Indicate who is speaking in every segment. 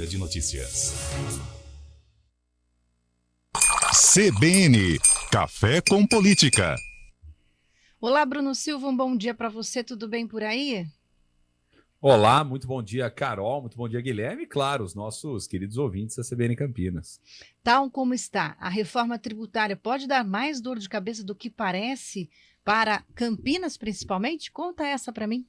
Speaker 1: de notícias. CBN, Café com Política.
Speaker 2: Olá, Bruno Silva, um bom dia para você, tudo bem por aí?
Speaker 3: Olá, muito bom dia, Carol, muito bom dia, Guilherme, e claro, os nossos queridos ouvintes da CBN Campinas.
Speaker 2: Tal como está, a reforma tributária pode dar mais dor de cabeça do que parece para Campinas, principalmente? Conta essa para mim.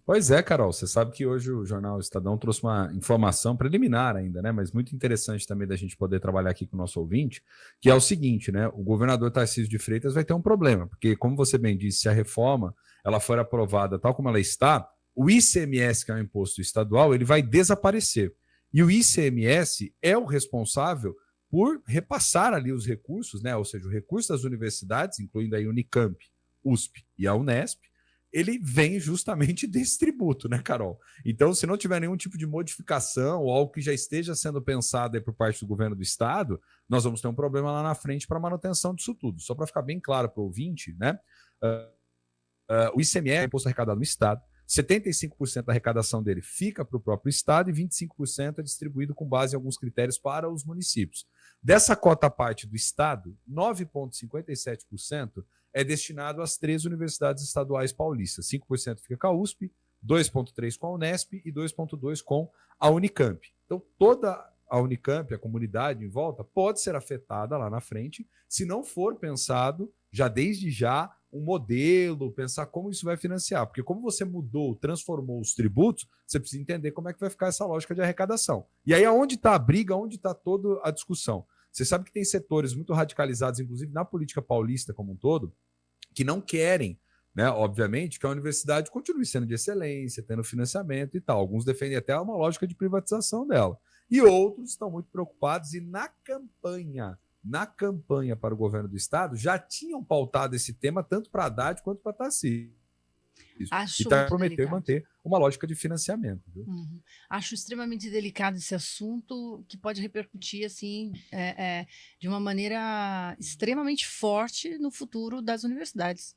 Speaker 3: Pois é, Carol, você sabe que hoje o jornal Estadão trouxe uma informação preliminar ainda, né? Mas muito interessante também da gente poder trabalhar aqui com o nosso ouvinte, que é o seguinte, né? O governador Tarcísio de Freitas vai ter um problema, porque, como você bem disse, se a reforma ela for aprovada tal como ela está, o ICMS, que é um imposto estadual, ele vai desaparecer. E o ICMS é o responsável por repassar ali os recursos, né? Ou seja, o recurso das universidades, incluindo aí a Unicamp, USP e a Unesp, ele vem justamente desse tributo, né, Carol? Então, se não tiver nenhum tipo de modificação ou algo que já esteja sendo pensado aí por parte do governo do estado, nós vamos ter um problema lá na frente para a manutenção disso tudo. Só para ficar bem claro para o ouvinte, né? O ICMS é imposto arrecadado no estado, 75% da arrecadação dele fica para o próprio estado e 25% é distribuído com base em alguns critérios para os municípios. Dessa cota parte do estado, 9,57% é destinado às 3 universidades estaduais paulistas. 5% fica com a USP, 2,3% com a Unesp e 2,2% com a Unicamp. Então, toda a Unicamp, a comunidade em volta, pode ser afetada lá na frente, se não for pensado, já desde já, um modelo, pensar como isso vai financiar. Porque como você mudou, transformou os tributos, você precisa entender como é que vai ficar essa lógica de arrecadação. E aí, aonde está a briga, onde está toda a discussão? Você sabe que tem setores muito radicalizados, inclusive na política paulista como um todo, que não querem, né, obviamente, que a universidade continue sendo de excelência, tendo financiamento e tal. Alguns defendem até uma lógica de privatização dela. E outros estão muito preocupados e na campanha para o governo do estado, já tinham pautado esse tema tanto para Haddad quanto para Tarcísio.
Speaker 2: Acho
Speaker 3: E
Speaker 2: muito
Speaker 3: prometeu
Speaker 2: delicado.
Speaker 3: manter uma lógica de financiamento. Viu?
Speaker 2: Acho extremamente delicado esse assunto, que pode repercutir assim, de uma maneira extremamente forte no futuro das universidades.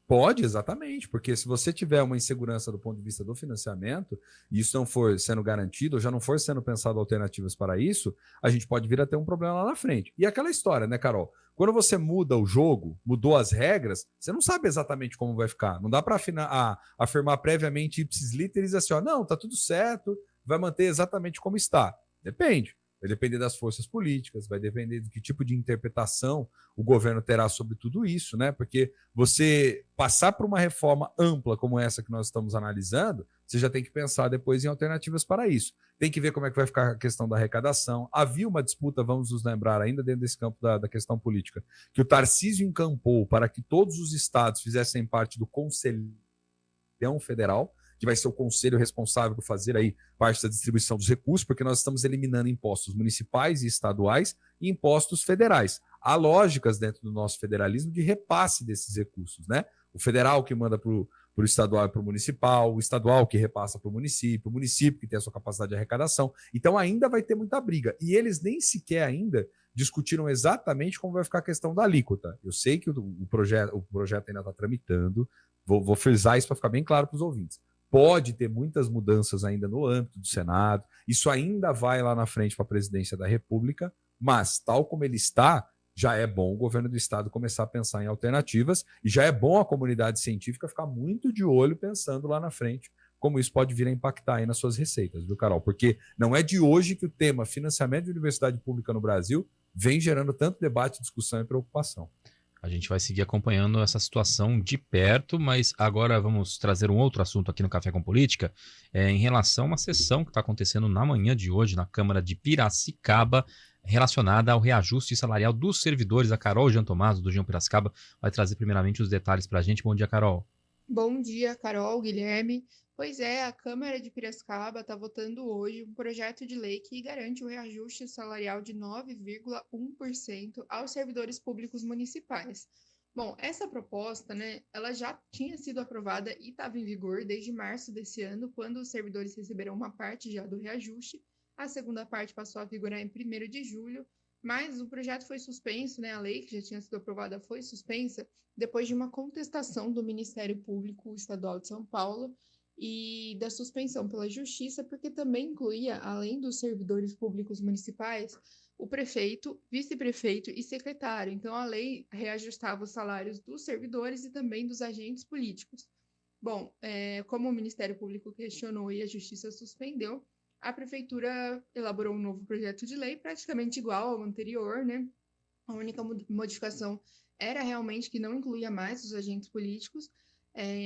Speaker 3: Pode, exatamente, porque se você tiver uma insegurança do ponto de vista do financiamento, e isso não for sendo garantido, ou já não for sendo pensado alternativas para isso, a gente pode vir a ter um problema lá na frente. E aquela história, né, Carol? Quando você muda o jogo, mudou as regras, você não sabe exatamente como vai ficar. Não dá para afirmar previamente ipsis literis assim, ó, não, tá tudo certo, vai manter exatamente como está. Depende. Vai depender das forças políticas, vai depender do que tipo de interpretação o governo terá sobre tudo isso, né? Porque você passar por uma reforma ampla como essa que nós estamos analisando, você já tem que pensar depois em alternativas para isso. Tem que ver como é que vai ficar a questão da arrecadação. Havia uma disputa, vamos nos lembrar, ainda dentro desse campo da questão política, que o Tarcísio encampou para que todos os estados fizessem parte do Conselhão Federal, que vai ser o conselho responsável por fazer aí parte da distribuição dos recursos, porque nós estamos eliminando impostos municipais e estaduais e impostos federais. Há lógicas dentro do nosso federalismo de repasse desses recursos, né? O federal que manda para o estadual e para o municipal, o estadual que repassa para o município que tem a sua capacidade de arrecadação. Então ainda vai ter muita briga. E eles nem sequer ainda discutiram exatamente como vai ficar a questão da alíquota. Eu sei que o projeto ainda está tramitando, vou frisar isso para ficar bem claro para os ouvintes. Pode ter muitas mudanças ainda no âmbito do Senado, isso ainda vai lá na frente para a presidência da República, mas tal como ele está, já é bom o governo do estado começar a pensar em alternativas e já é bom a comunidade científica ficar muito de olho pensando lá na frente como isso pode vir a impactar aí nas suas receitas, viu, Carol? Porque não é de hoje que o tema financiamento de universidade pública no Brasil vem gerando tanto debate, discussão e preocupação.
Speaker 4: A gente vai seguir acompanhando essa situação de perto, mas agora vamos trazer um outro assunto aqui no Café com Política, em relação a uma sessão que está acontecendo na manhã de hoje na Câmara de Piracicaba, relacionada ao reajuste salarial dos servidores. A Carol Jean Tomás, do Jean Piracicaba, vai trazer primeiramente os detalhes para a gente. Bom dia, Carol.
Speaker 5: Bom dia, Carol, Guilherme. Pois é, a Câmara de Piracicaba está votando hoje um projeto de lei que garante o reajuste salarial de 9,1% aos servidores públicos municipais. Bom, essa proposta, né, ela já tinha sido aprovada e estava em vigor desde março desse ano, quando os servidores receberam uma parte já do reajuste. A segunda parte passou a vigorar em 1º de julho, mas o projeto foi suspenso, né, a lei que já tinha sido aprovada foi suspensa depois de uma contestação do Ministério Público Estadual de São Paulo. e da suspensão pela Justiça, porque também incluía, além dos servidores públicos municipais, o prefeito, vice-prefeito e secretário. Então, a lei reajustava os salários dos servidores e também dos agentes políticos. Bom, como o Ministério Público questionou e a Justiça suspendeu, a Prefeitura elaborou um novo projeto de lei praticamente igual ao anterior, né? A única modificação era realmente que não incluía mais os agentes políticos.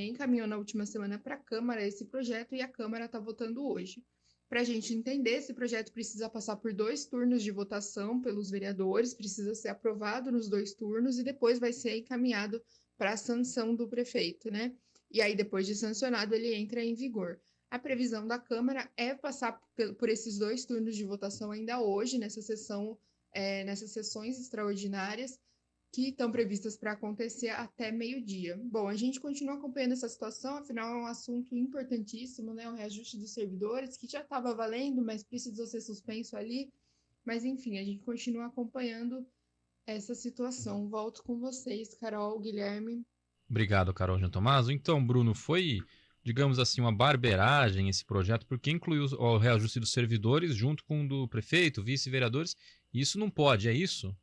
Speaker 5: Encaminhou na última semana para a Câmara esse projeto e a Câmara está votando hoje. Para a gente entender, esse projeto precisa passar por 2 turnos de votação pelos vereadores, precisa ser aprovado nos 2 turnos e depois vai ser encaminhado para a sanção do prefeito, né? E aí, depois de sancionado, ele entra em vigor. A previsão da Câmara é passar por esses 2 turnos de votação ainda hoje, nessas sessões extraordinárias, que estão previstas para acontecer até meio-dia. Bom, a gente continua acompanhando essa situação, afinal é um assunto importantíssimo, né? O reajuste dos servidores, que já estava valendo, mas precisou ser suspenso ali. Mas, enfim, a gente continua acompanhando essa situação. Volto com vocês, Carol, Guilherme.
Speaker 4: Obrigado, Carol Jean Tomaso. Então, Bruno, foi, digamos assim, uma barbeiragem esse projeto, porque incluiu o reajuste dos servidores junto com o do prefeito, vice-vereadores. Isso não pode, é isso?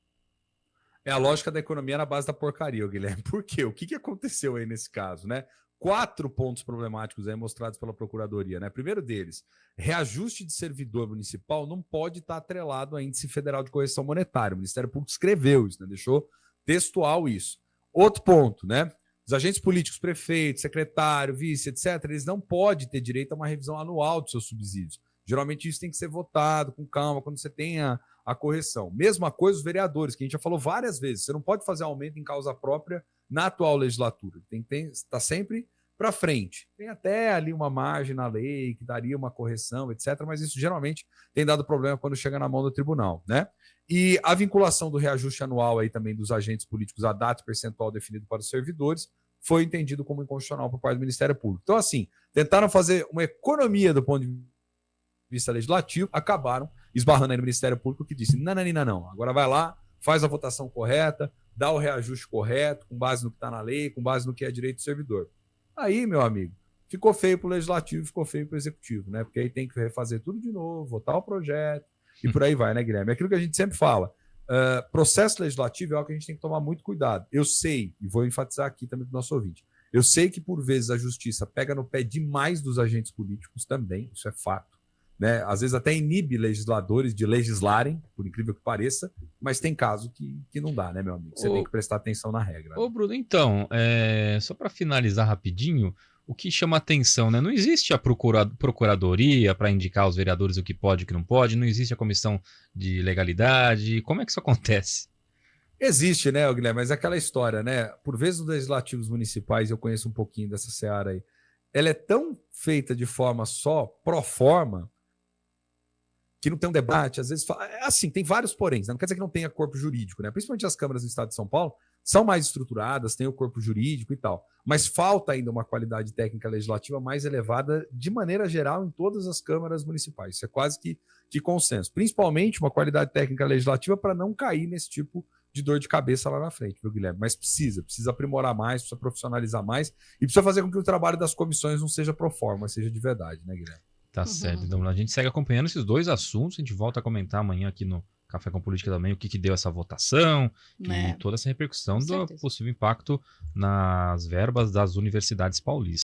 Speaker 3: É a lógica da economia na base da porcaria, Guilherme. Por quê? O que aconteceu aí nesse caso, né? 4 pontos problemáticos aí mostrados pela Procuradoria, né? Primeiro deles, reajuste de servidor municipal não pode estar atrelado a índice federal de correção monetária. O Ministério Público escreveu isso, né? Deixou textual isso. Outro ponto, né? Os agentes políticos, prefeito, secretário, vice, etc., eles não podem ter direito a uma revisão anual dos seus subsídios. Geralmente isso tem que ser votado com calma, quando você tem a correção. Mesma coisa os vereadores, que a gente já falou várias vezes. Você não pode fazer aumento em causa própria na atual legislatura. Tem que estar sempre para frente. Tem até ali uma margem na lei que daria uma correção, etc., mas isso geralmente tem dado problema quando chega na mão do tribunal, né? E a vinculação do reajuste anual aí também dos agentes políticos à data percentual definido para os servidores foi entendido como inconstitucional por parte do Ministério Público. Então, assim, tentaram fazer uma economia do ponto de vista legislativo, acabaram esbarrando aí no Ministério Público, que disse, não, agora vai lá, faz a votação correta, dá o reajuste correto, com base no que está na lei, com base no que é direito do servidor. Aí, meu amigo, ficou feio para o Legislativo, ficou feio para o Executivo, né? Porque aí tem que refazer tudo de novo, votar o projeto, e por aí vai, né, Guilherme? É aquilo que a gente sempre fala, processo legislativo é algo que a gente tem que tomar muito cuidado. Eu sei, e vou enfatizar aqui também para o nosso ouvinte, eu sei que por vezes a justiça pega no pé demais dos agentes políticos também, isso é fato. Né? Às vezes até inibe legisladores de legislarem, por incrível que pareça, mas tem caso que não dá, né, meu amigo? Você tem que prestar atenção na regra.
Speaker 4: Ô, Bruno, então, só para finalizar rapidinho, o que chama atenção, né? Não existe a procuradoria para indicar aos vereadores o que pode e o que não pode, não existe a comissão de legalidade. Como é que isso acontece?
Speaker 3: Existe, né, Guilherme? Mas é aquela história, né? Por vezes os legislativos municipais, eu conheço um pouquinho dessa seara aí, ela é tão feita de forma só, pró forma, que não tem um debate, às vezes, assim, tem vários poréns, né? Não quer dizer que não tenha corpo jurídico, né? Principalmente as câmaras do Estado de São Paulo são mais estruturadas, têm o corpo jurídico e tal, mas falta ainda uma qualidade técnica legislativa mais elevada de maneira geral em todas as câmaras municipais, isso é quase que consenso, principalmente uma qualidade técnica legislativa para não cair nesse tipo de dor de cabeça lá na frente, viu, Guilherme? Mas precisa aprimorar mais, precisa profissionalizar mais e precisa fazer com que o trabalho das comissões não seja pro forma, seja de verdade, né, Guilherme?
Speaker 4: Tá certo, então a gente segue acompanhando esses 2 assuntos, a gente volta a comentar amanhã aqui no Café com Política também o que deu essa votação e toda essa repercussão do possível impacto nas verbas das universidades paulistas.